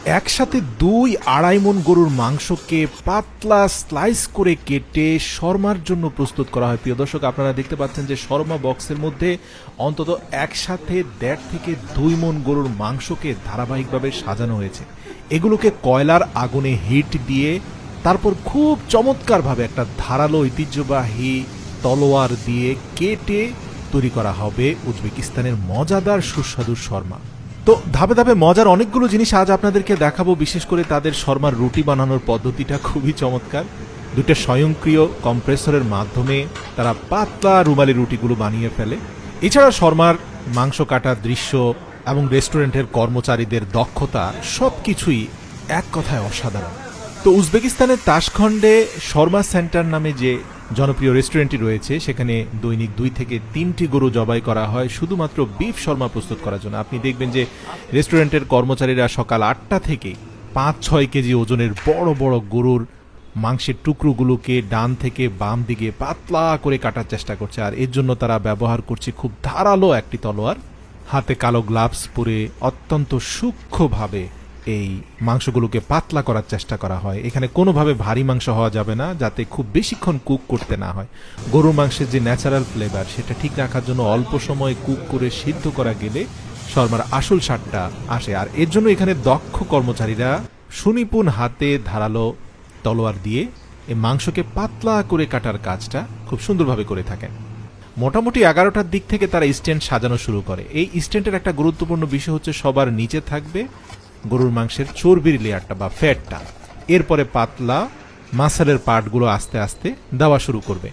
একসাথে ২-২.৫ মণ গরুর মাংসকে পাতলা স্লাইস করে কেটে শর্মার জন্য প্রস্তুত করা হয়। প্রিয় দর্শক, আপনারা দেখতে পাচ্ছেন যে শর্মা বক্সের মধ্যে অন্তত একসাথে ১.৫ থেকে ২ মণ গরুর মাংসকে ধারাবাহিকভাবে সাজানো হয়েছে। এগুলোকে কয়লার আগুনে হিট দিয়ে তারপর খুব চমৎকারভাবে একটা ধারালো ঐতিহ্যবাহী তলোয়ার দিয়ে কেটে তৈরি করা হবে উজবেকিস্তানের মজাদার সুস্বাদু শর্মা। তো ধাপে ধাপে মজার অনেকগুলো জিনিস আজ আপনাদেরকে দেখাবো। বিশেষ করে তাদের শর্মার রুটি বানানোর পদ্ধতিটা খুবই চমৎকার। দুটো স্বয়ংক্রিয় কম্প্রেসরের মাধ্যমে তারা পাতলা রুমালি রুটিগুলো বানিয়ে ফেলে। এছাড়া শর্মার মাংস কাটার দৃশ্য এবং রেস্টুরেন্টের কর্মচারীদের দক্ষতা সবকিছুই এক কথায় অসাধারণ। তো উজবেকিস্তানের তাশখণ্ডে শর্মা সেন্টার নামে যে জনপ্রিয় রেস্টুরেন্টটি রয়েছে, সেখানে দৈনিক ২ থেকে ৩টি গরু জবাই করা হয় শুধুমাত্র বিফ শর্মা প্রস্তুত করার জন্য। আপনি দেখবেন যে রেস্টুরেন্টের কর্মচারীরা সকাল ৮টা থেকে ৫-৬ কেজি ওজনের বড় বড় গরুর মাংসের টুকরোগুলোকে ডান থেকে বাম দিকে পাতলা করে কাটার চেষ্টা করছে। আর এর জন্য তারা ব্যবহার করছে খুব ধারালো একটি তলোয়ার। হাতে কালো গ্লাভস পরে অত্যন্ত সূক্ষ্মভাবে এই মাংসগুলোকে পাতলা করার চেষ্টা করা হয়। এখানে কোনোভাবে ভারী মাংস হওয়া যাবে না, যাতে খুব বেশিক্ষণ কুক করতে না হয়। গরুর মাংসের যে ন্যাচারাল ফ্লেভার সেটা ঠিক রাখার জন্য অল্প সময় কুক করে সিদ্ধ করা গেলে শর্মার আসল স্বাদটা আসে। আর এর জন্য এখানে দক্ষ কর্মচারীরা সুনিপুণ হাতে ধারালো তলোয়ার দিয়ে এই মাংসকে পাতলা করে কাটার কাজটা খুব সুন্দরভাবে করে থাকেন। মোটামুটি 11টার দিক থেকে তারা স্ট্যান্ড সাজানো শুরু করে। এই স্ট্যান্ডের একটা গুরুত্বপূর্ণ বিষয় হচ্ছে সবার নিচে থাকবে গরুর মাংসের চর্বির লেয়ারটা বা ফ্যাটটা। এরপরে পাতলা মাসেলের পার্টগুলো আস্তে আস্তে দেওয়া শুরু করবে।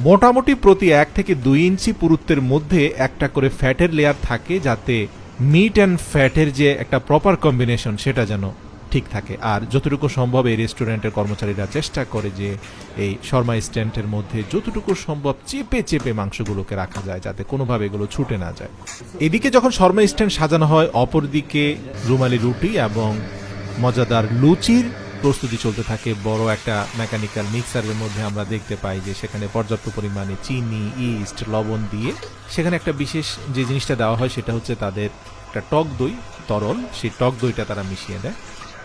মোটামুটি প্রতি ১ থেকে ২ ইঞ্চি পুরুত্বের মধ্যে একটা করে ফ্যাটের লেয়ার থাকে, যাতে মিট অ্যান্ড ফ্যাটের যে একটা প্রপার কম্বিনেশন সেটা যেন ঠিক থাকে। আর যতটুকু সম্ভব এই রেস্টুরেন্টের কর্মচারীরা চেষ্টা করে যে এই শর্মা স্ট্যান্ডের মধ্যে যতটুকু সম্ভব চেপে চেপে মাংসগুলোকে রাখা যায়, যাতে কোনোভাবে এগুলো ছুটে না যায়। এদিকে যখন শর্মা স্ট্যান্ড সাজানো হয়, অপরদিকে রুমালি রুটি এবং মজাদার লুচির প্রস্তুতি চলতে থাকে। বড় একটা মেকানিক্যাল মিক্সারের মধ্যে আমরা দেখতে পাই যে সেখানে পর্যাপ্ত পরিমাণে চিনি, ইস্ট, লবণ দিয়ে সেখানে একটা বিশেষ যে জিনিসটা দেওয়া হয় সেটা হচ্ছে তাদের একটা টক দই তরল, সেই টক দইটা তারা মিশিয়ে দেয়।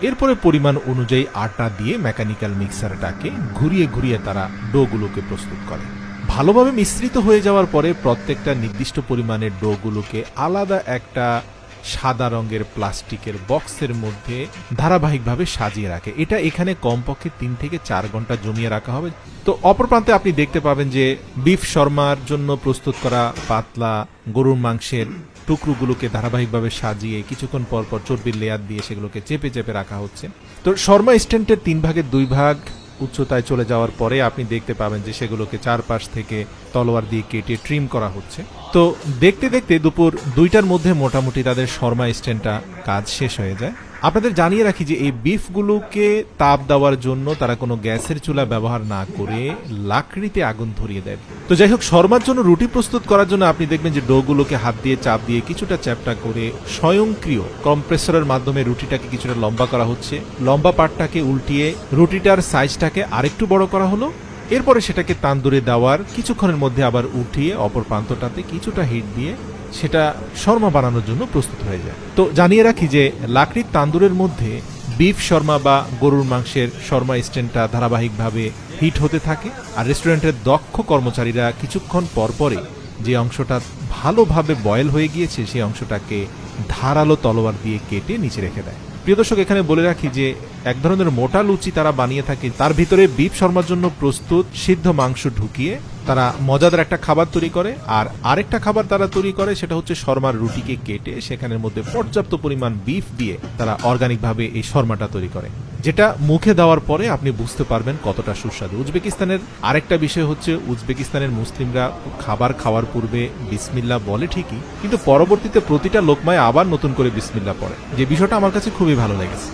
এরপরে পরিমাণ অনুযায়ী আটা দিয়ে মেকানিক্যাল মিক্সারটাকে ঘুরিয়ে ঘুরিয়ে তারা ডোগুলোকে প্রস্তুত করে। ভালোভাবে মিশ্রিত হয়ে যাওয়ার পরে প্রত্যেকটা নির্দিষ্ট পরিমাণের ডোগুলোকে আলাদা একটা সাদা রঙের প্লাস্টিকের বক্সের মধ্যে ধারাবাহিকভাবে সাজিয়ে রাখে। এটা এখানে কমপক্ষে ৩ থেকে ৪ ঘন্টা জমিয়ে রাখা হবে। তো অপর প্রান্তে আপনি দেখতে পাবেন যে বিফ শর্মার জন্য প্রস্তুত করা পাতলা গরুর মাংসের টুকরোগুলোকে ধারাবাহিকভাবে সাজিয়ে কিছুক্ষণ পর পর চর্বির লেয়ার দিয়ে সেগুলোকে চেপে চেপে রাখা হচ্ছে। তো শর্মা স্ট্যান্ডের ৩ ভাগের ২ ভাগ উচ্চতায় চলে যাওয়ার পরে আপনি দেখতে পাবেন যে সেগুলোকে চারপাশ থেকে তলোয়ার দিয়ে কেটে ট্রিম করা হচ্ছে। তো দেখতে দেখতে দুপুর ২টার মধ্যে মোটামুটি তাদের শর্মা স্ট্যান্ডটা কাজ শেষ হয়ে যায়। আপনাদের জানিয়ে রাখি যে এই বিফগুলোকে তাপ দেওয়ার জন্য তারা কোনো গ্যাসের চুলা ব্যবহার না করে লাকড়িতে আগুন ধরিয়ে দেয়। তো যাই হোক, শর্মার জন্য রুটি প্রস্তুত করার জন্য আপনি দেখবেন যে ডোগুলোকে হাত দিয়ে চাপ দিয়ে কিছুটা চ্যাপটা করে স্বয়ংক্রিয় কম্প্রেসরের মাধ্যমে রুটিটাকে কিছুটা লম্বা করা হচ্ছে। লম্বা পাটটাকে উল্টিয়ে রুটিটার সাইজটাকে আরেকটু বড় করা হলো। এরপরে সেটাকে তান্দুরে দেওয়ার কিছুক্ষণের মধ্যে আবার উঠিয়ে অপর প্রান্তটাতে কিছুটা হিট দিয়ে সেটা শর্মা বানানোর জন্য প্রস্তুত হয়ে যায়। তো জানিয়ে রাখি যে লাকড়ির তান্দুরের মধ্যে বিফ শর্মা বা গরুর মাংসের শর্মা স্ট্যান্ডটা ধারাবাহিকভাবে হিট হতে থাকে। আর রেস্টুরেন্টের দক্ষ কর্মচারীরা কিছুক্ষণ পরপরে যে অংশটা ভালোভাবে বয়েল হয়ে গিয়েছে সেই অংশটাকে ধারালো তলোয়ার দিয়ে কেটে নিচে রেখে দেয়। প্রিয় দর্শক, এখানে বলে রাখি যে এক ধরনের মোটা লুচি তারা বানিয়ে থাকে, তার ভিতরে বিফ শর্মার জন্য প্রস্তুত সিদ্ধ মাংস ঢুকিয়ে তারা মজাদার একটা খাবার তৈরি করে। আর আরেকটা খাবার তারা তৈরি করে, সেটা হচ্ছে শর্মার রুটিকে কেটে সেখানের মধ্যে পর্যাপ্ত পরিমাণ বিফ দিয়ে তারা অর্গানিকভাবে এই শর্মাটা তৈরি করে, যেটা মুখে দেওয়ার পরে আপনি বুঝতে পারবেন কতটা সুস্বাদু। উজবেকিস্তানের আরেকটা বিষয় হচ্ছে উজবেকিস্তানের মুসলিমরা খাবার খাওয়ার পূর্বে বিসমিল্লাহ বলে ঠিকই, কিন্তু পরবর্তীতে প্রতিটা লোকমায় আবার নতুন করে বিসমিল্লাহ পড়ে, যে বিষয়টা আমার কাছে খুবই ভালো লেগেছে।